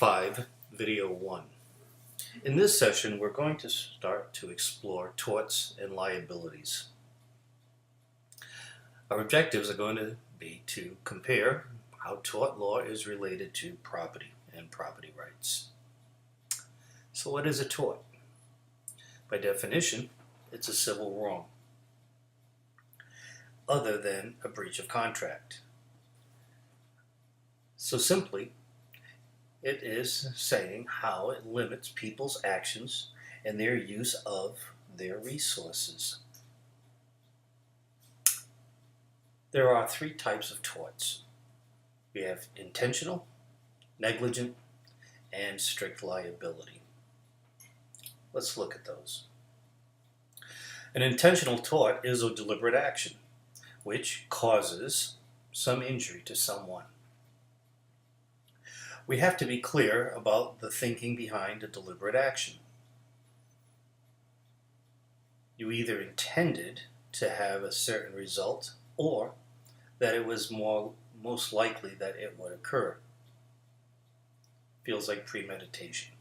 5, Video 1. In this session, we're going to start to explore torts and liabilities. Our objectives are going to be to compare how tort law is related to property and property rights. So what is a tort? By definition, it's a civil wrong, other than a breach of contract. So simply, it is saying how it limits people's actions and their use of their resources. There are 3 types of torts. We have intentional, negligent, and strict liability. Let's look at those. An intentional tort is a deliberate action which causes some injury to someone. We have to be clear about the thinking behind a deliberate action. You either intended to have a certain result or that it was most likely that it would occur. Feels like premeditation.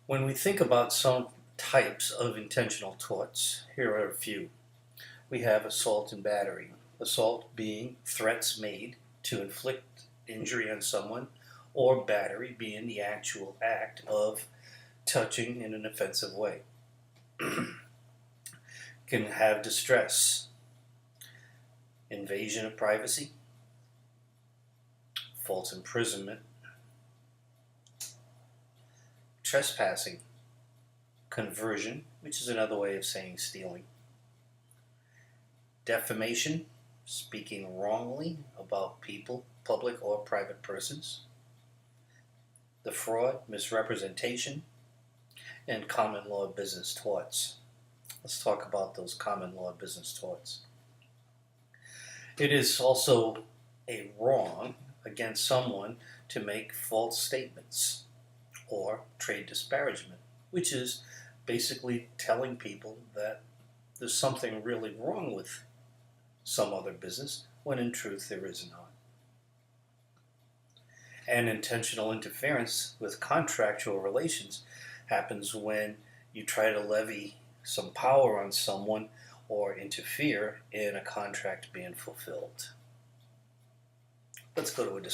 When we think about some types of intentional torts, here are a few. We have assault and battery. Assault being threats made to inflict injury on someone, or battery being the actual act of touching in an offensive way. Can have distress, invasion of privacy, false imprisonment, trespassing, conversion, which is another way of saying stealing, defamation, speaking wrongly about people, public or private persons, the fraud, misrepresentation, and common law business torts. Let's talk about those common law business torts. It is also a wrong against someone to make false statements or trade disparagement, which is basically telling people that there's something really wrong with some other business, when in truth there is not. And intentional interference with contractual relations happens when you try to levy some power on someone or interfere in a contract being fulfilled. Let's go to a discussion.